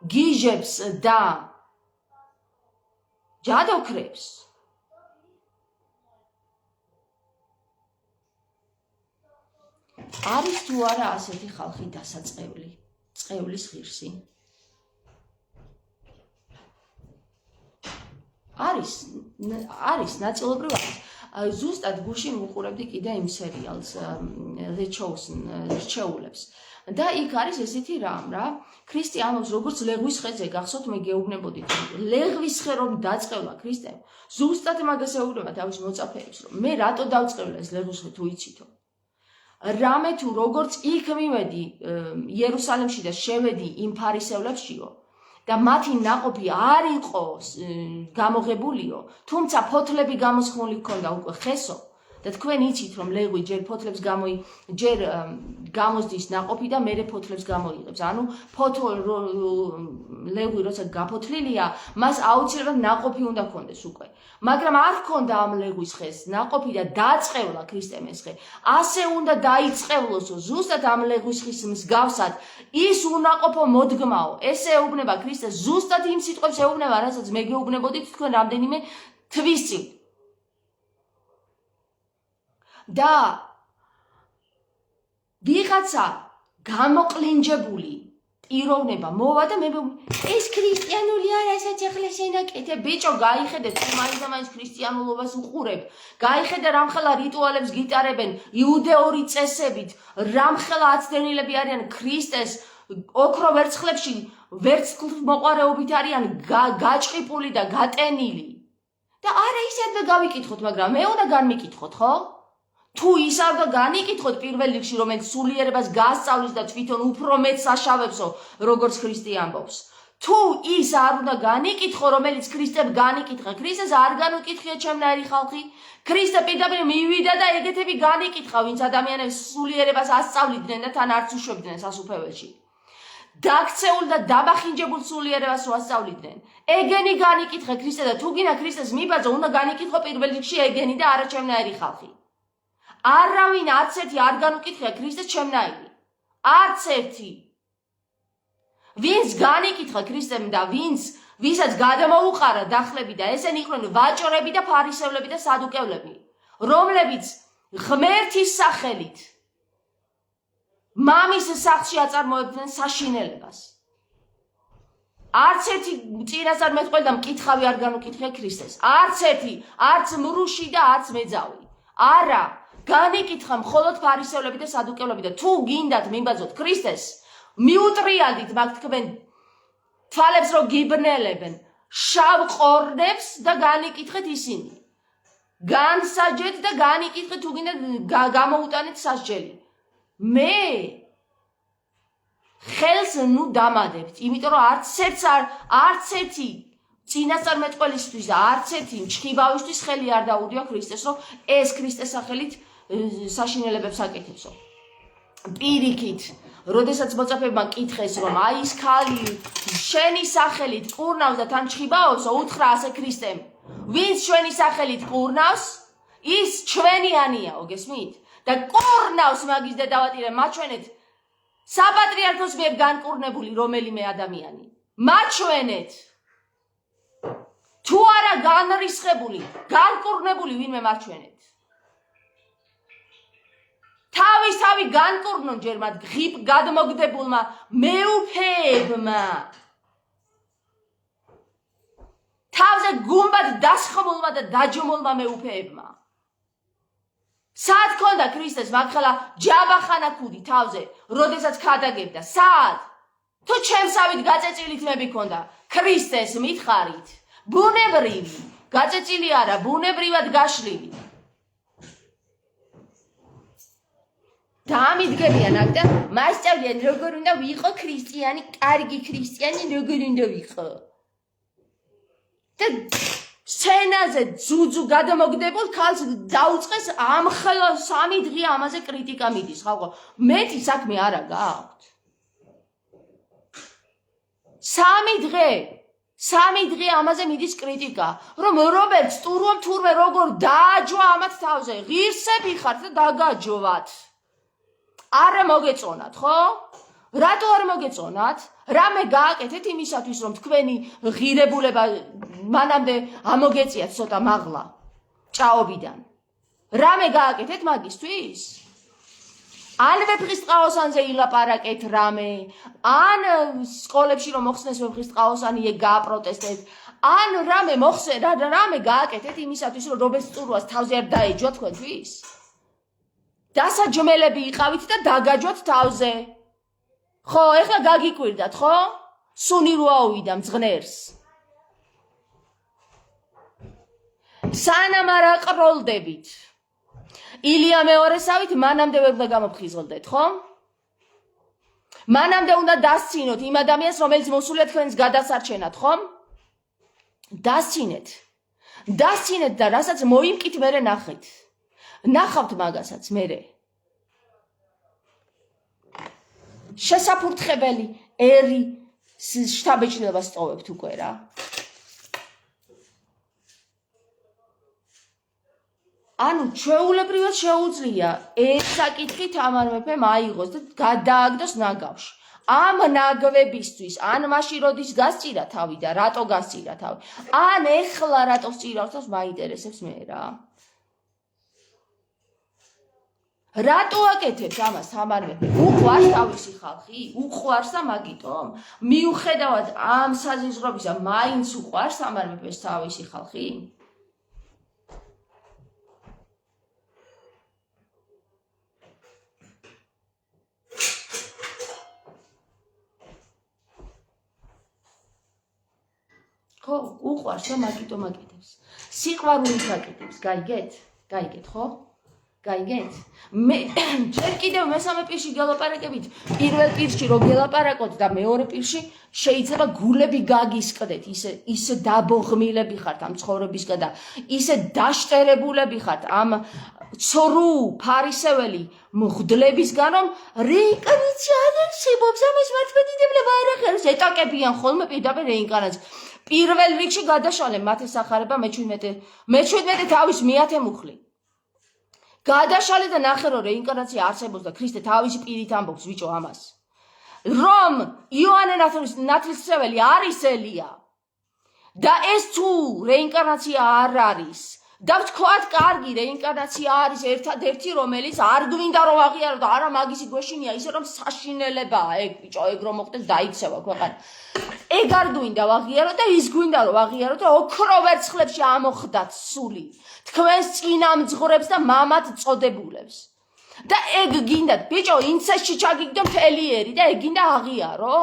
გიჟებს და ჯადოქრებს. არის თუ არა ასეთი ხალხი დასაწყეველი, წყევლის ღირსი? არის, ნაწილობრივ არის. ზუსტად გუშინ ვუყურებდი კიდე იმ სერიალს The Chosen, რჩეულებს. და იქ არის ესეთი რამ რა, ქრისტიანობს როგორც ლეღვის ხეზე, გახსოვთ მე გეუბნებოდით, ლეღვის ხე რომ დაწყევლა ქრისტემ, ზუსტად მაგას ეუბნება თავის მოწაფეებს, რომ მე რატო დავწყევლა ეს ლეღვის ხე თუ იცითო. რამე თუ როგორც იქ მივედი იერუსალიმში და შევედი იმ ფარისევლებშიო და მათი ნაყოფი არ იყო გამოღებულიო, თუმცა ფოთლები გამოსხმული ჰქონდა უკვე ხესო და თქვენ იცით რომ ლეღვი ჯერ ფოთლებს ჯერ გამოსდის ნაყოფი და მერე ფოთლებს გამოიღებს. ანუ ლეღვი როცა გაფოთლილია, მას აუცილებლად ნაყოფი უნდა ჰქონდეს უკვე. მაგრამ არ ჰქონდა ამ ლეგვის ხეს ნაყოფი და დაწყევლა ქრისტემ ეს ხე. ასე უნდა დაიწყევლოსო ზუსტად ამ ლეგვის ხის მსგავსად ის უნაყოფო მოდგმაო. ესე ეუბნება ქრისტე, ზუსტად იმ სიტყვებს ეუბნება, რასაც მე გეუბნებოდით თქვენ რამდენიმე თვის წინ. და ვიღაცა გამოყლინჯებული პიროვნება მოვა და მე ეს ქრისტიანული არა, ესაც ახლა შენაკეთე, ბიჭო, გაიხედე თუ მაინც ქრისტიანულობას უყურებ, გაიხედე რამხელა რიტუალებს გიტარებენ იუდეური წესებით, რამხელა აცდენილები არიან ქრისტეს ოქრო ვერცხლებში ვერცხლმოყვარეობით არიან გაჭყიპული და გატენილი. და არა ისედვე გავიკითხოთ, მაგრამ მე უნდა განმიკითხოთ, ხო? თუ ის არ და განიკითხოთ პირველ რიგში, რომელიც სულიერებას გასწავლის და თვითონ უფრო მეტ საშავებსო, როგორც ქრისტე ამბობს. თუ ის არ უნდა განიკითხო, რომელიც ქრისტემ განიკითხა, ქრისტეს არ განუკითხია ჩემნაირი ხალხი. ქრისტე პირდაპირ მივიდა და ეგეთები განიკითხა, ვინც ადამიანებს სულიერებას ასწავლიდნენ და თან არც უშვებდნენ სასუფეველში. დაქცეულ და დაბახინჯებულ სულიერებას ვასწავლიდნენ. ეგენი განიკითხა ქრისტე და თუ გინდა ქრისტეს მიბაძო, უნდა განიკითხო პირველ რიგში ეგენი და არა ჩემნაირი ხალხი. არავინ არც ერთი არ განუკითხია ქრისტეს ჩემნაირი. არც ერთი. ვინც განიკითხა ქრისტემ და ვისაც გადამოუყარა დახლები და ესენი იყვნენ ვაჭრები და ფარისევლები და სადუკევლები, რომლებიც ღმერთის სახელით მამის სახლში აწარმოებდნენ საშინელებას. არც ერთი წინასწარმეტყველი და მკითხავი არ განუკითხია ქრისტეს. არც ერთი, არც მრუში და არც მეძავი. არა, განიკითხა მხოლოდ ფარისევლები და სადუკევლები და თუ გინდათ მიბაძოთ ქრისტეს, მიუტრიალდით მაგ თქვენ თვალებს რო გიბნელებენ, შავ ყორნებს და განიკითხეთ ისინი. განსაჯეთ და განიკითხეთ თუ გინდათ გამოუტანეთ სასჯელი. მე ხელს ნუ დამადებთ, იმიტომ რომ არც ერთი წინასწარმეტყველისთვის და არც ერთი ჩხიბავისთვის ხელი არ დაუდია ქრისტეს, რომ ეს ქრისტეს სახელით საშინელებებს აკეთებსო. პირიქით, როდესაც მოწაფეებმა კითხეს, რომ აი ის ქალი შენი სახელით კურნავს და თან ჩხიბავსო, უთხრა ასე ქრისტემ, ვინც ჩვენი სახელით კურნავს, ის ჩვენიანიაო, გესმით? და კურნავს მაგის დედავატირე მაჩვენეთ საპატრიარქოს მიერ განკურნებული რომელიმე ადამიანი. მაჩვენეთ. თუ არა განრისხებული, განკურნებული ვინმე მაჩვენეთ. თავი განკურნონ ჯერ მათ ღიბ გადმოგდებულმა მეუფეებმა. თავზე გუმბად დასხმულმა და დაჯმულმა მეუფეებმა. სად ქონდა ქრისტეს მაგხელა ჯაბახანა ქუდი თავზე, როდესაც ქადაგებდა, სად? თუ ჩემსავით გაწეწილი თმები ქონდა, ქრისტეს მითხარით, ბუნებრივი, გაწეწილი არა, ბუნებრივად გაშლილი. დაამიდგებიან აქ და მასწავლიან როგორ უნდა ვიყო ქრისტიანი, კარგი ქრისტიანი როგორ უნდა ვიყო. და სცენაზე ძუძუ გადამოგდებულ ქალს დაუწყეს ამხელა 3 დღე ამაზე კრიტიკა მიდის, ხალხო. მეტი საქმე არა გააქვთ. 3 დღე ამაზე მიდის კრიტიკა, რომ რობერტს ტურვამ თურმე როგორ დააჯვა ამათ თავზე, ღირსები ხართ და დაგაჯვათ. არა მოგეწონათ, ხო? რატო არ მოგეწონათ? რამე გააკეთეთ იმისათვის, რომ თქვენი ღირებულება მანამდე ამოგეწიათ ცოტა მაღლა ჭაობიდან. რამე გააკეთეთ მაგისთვის? ან ვეფხისტყაოსანზე ილაპარაკეთ რამე, ან სკოლებში რომ მოხსნეს ვეფხისტყაოსანი ეგ გააპროტესტეთ, ან რამე გააკეთეთ იმისათვის, რომ რობერტს ტურვას თავზე არ დაეჯვა თქვენთვის? დასაჯმელები იყავით და დაგაჯვათ თავზე. ხო, ეხლა გაგიკვირდათ, ხო? სუნი რო აუვიდა მძღნერს. სანამ არ აყროლდებით. ილია მეორესავით მანამდე ვერ უნდა გამოფხიზლდეთ, ხო? მანამდე უნდა დასცინოთ იმ ადამიანს, რომელიც მოსულია თქვენს გადასარჩენად, ხო? დასცინეთ. დასცინეთ და რასაც მოიმკით მერე ნახეთ. ნახავთ მაგასაც მერე. შესაფურთხებელი ერი შთაბეჭდილებას ტოვებთ უკვე რა. ანუ ჩვეულებრივად შეუძლია ეს საკითხი თამარ მეფემ აიღოს და გადააგდოს ნაგავში. ამ ნაგვებისთვის, ან მაშინ როდის გასწირა თავი და რატო გასწირა თავი, ან ეხლა რატო სწირავს მაინტერესებს მე რა. რატო აკეთებს ამას თამარ მეფე? უყვარს თავისი ხალხი? უყვარს და მაგიტომ? მიუხედავად ამ საზიზღრობისა, მაინც უყვარს თამარ მეფეს თავისი ხალხი? ხო, უყვარს და მაგიტომ აკეთებს. სიყვარულით აკეთებს, გაიგეთ? გაიგეთ, ხო? გაიგეთ? მე ჯერ კიდევ მესამე პირში გელაპარაკებით, პირველ პირში რო გელაპარაკოთ და მეორე პირში შეიძლება გულები გაგისკდეთ, ისე დაბოღმილები ხართ ამ ცხოვრებისგან და ისე დაშტერებულები ხართ ამ ცრუ ფარისეველი მღვდლებისგან, რომ რეინკარნაცია არ არსებობს, ამას მართლმადიდებლებმა არ ახერხებს, ეტაკებიან ხოლმე პირდაპირ რეინკარნაციას. პირველ რიგში გადაშალე მათ ესახარება მე-17 თავის მეათე მუხლი. გადაშალე და ნახე რომ რეინკარნაცია არსებობს და ქრისტე თავისი პირით ამბობს ბიჭო ამას. რომ იოანე ნათლისმცემელი არის ელია და ეს თუ რეინკარნაცია არ არის და ვთქვათ კარგი რეინკარნაცია არის ერთადერთი რომელიც არ გვინდა რომ აღიარო და არა მაგისი გვეშინია ისე რომ საშინელებაა ეგ ბიჭო ეგ რომ მოხდეს დაიქცევა ქვეყანა ეგ არ გვინდა ვაღიარო და ის გვინდა რომ აღიარო და ოქრო ვერცხლებში ამოხდათ სული თქვენს წინამძღვრებს და მამად წოდებულებს და ეგ გინდათ ბიჭო ინცესტში ჩაგიგდო მთელი ერი და ეგ გინდა აღიარო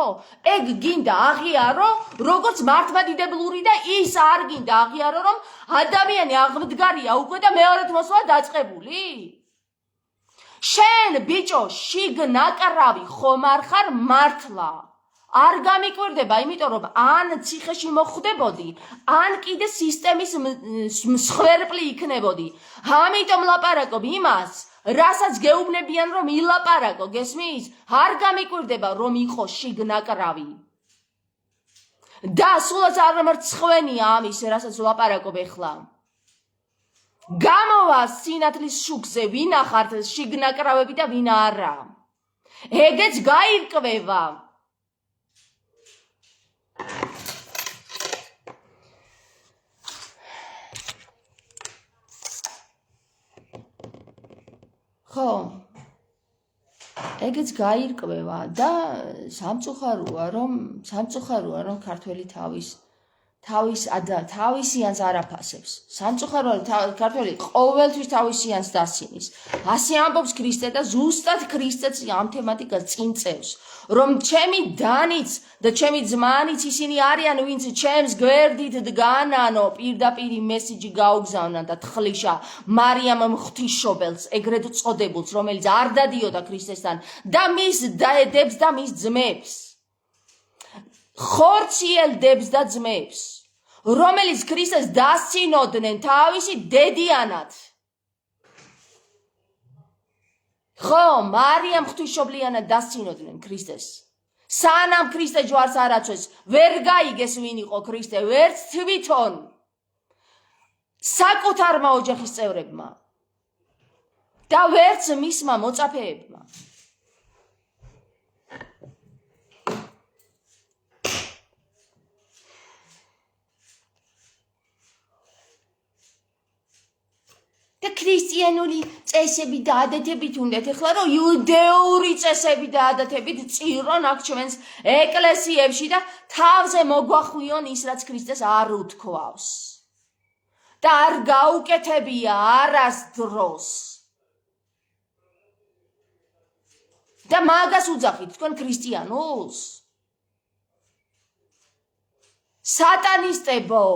ეგ გინდა აღიარო როგორც მართლმადიდებლური და ის არ გინდა აღიარო რომ ადამიანი აღმდგარია უკვე და მეორედ მოსვლა დაწყებული შენ ბიჭო შიგ ნაკრავი ხომ არ ხარ მართლა არ გამიკვირდება იმიტომ რომ ან ციხეში მოხვდებოდი ან კიდე სისტემის მსხვერპლი იქნებოდი ამიტომ ლაპარაკობ იმას რასაც გეუბნებიან რომ ილაპარაკო გესმის არ გამიკვირდება რომ იყო შიგ ნაკრავი და სულაც არ მრცხვენია ამის რასაც ლაპარაკობ ეხლა გამოვა სინათლის შუქზე ვინ ახართ შიგ ნაკრავები და ვინ არა ეგეც გაირკვევა ხო ეგეც გაირკვევა და სამწუხაროა რომ ქართველი თავისიანს არ აფასებს სამწუხაროა ქართველი ყოველთვის თავისიანს დასცინის ასე ამბობს ქრისტე და ზუსტად ქრისტეც ამ თემატიკას წინ წევს რომ ჩემი დანიც და ჩემი ძმანიც ისინი არიან ვინც ჩემს გვერდით დგანანო პირდაპირ მესიჯი გაუგზავნა და თხლიშა მარიამ ღვთისმშობელს ეგრეთ წოდებულს რომელიც არ დადიოდა ქრისტესთან და მის დედებს და მის ძმებს ხორციელ დებს და ძმებს რომელიც ქრისტეს დასცინოდნენ თავისი დედიანად ხო მარიამ ღვთისმშობლიანად დასცინოდნენ ქრისტეს სანამ ქრისტე ჯვარს არ აწვეს ვერ გაიგეს ვინ იყო ქრისტე ვერც თვითონ საკუთარმა ოჯახის წევრებმა და ვერც მისმა მოწაფეებმა და ქრისტიანული წესები და ადათებით უნდათ ეხლა რომ იუდეური წესები და ადათებით წირონ აქ ჩვენს ეკლესიებში და თავზე მოგვახვიონ ის რაც ქრისტეს არ უთქვავს და არ გაუკეთებია არასდროს და მაგას უძახით თქვენ ქრისტიანულს სატანისტებო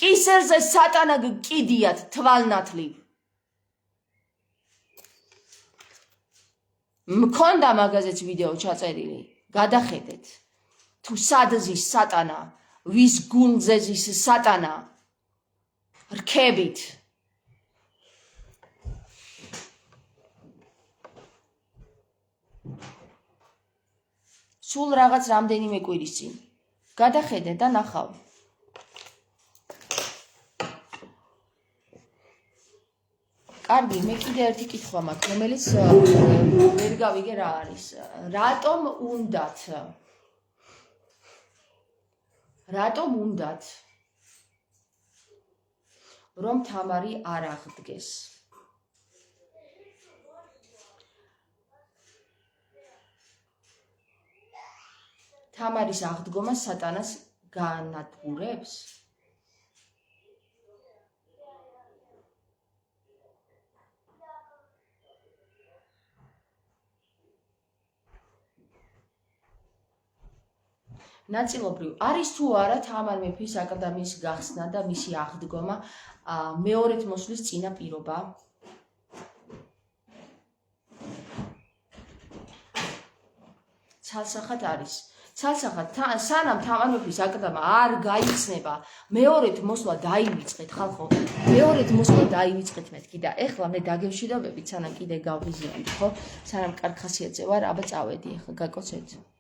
კისერზე სატანა გკიდიათ თვალნათლივ მქონდა მაგაზეც ვიდეო ჩაწერილი გადახედეთ თუ სად ზის სატანა ვის გულზე ზის სატანა რქებით სულ რაღაც რამდენიმე კვირის წინ გადახედეთ და ნახავ კარგი, მე კიდე ერთი კითხვა მაქვს, რომელიც ვერ გავიგე რა არის. რატომ უნდათ რომ თამარი არ აღდგეს? თამარის აღდგომა სატანას გაანადგურებს? ნაწილობრივ არის თუ არა თამარ მეფის აკადემიის გახსნა და მისი აღდგომა მეორედ მოსვლის წინა პირობა? ცალსახად არის. ცალსახად სანამ თამარ მეფის აკადემია არ გაიხსნება, მეორედ მოსვლა დაივიწყეთ ხალხო. მეორედ მოსვლა დაივიწყეთ მეთქი და ეხლა მე დაგევშვიდობებით, სანამ კიდე გავღიზიანდი, ხო? სანამ კარგ ხასიათზე ვარ, აბა წავედი, ეხლა გაკოცეთ.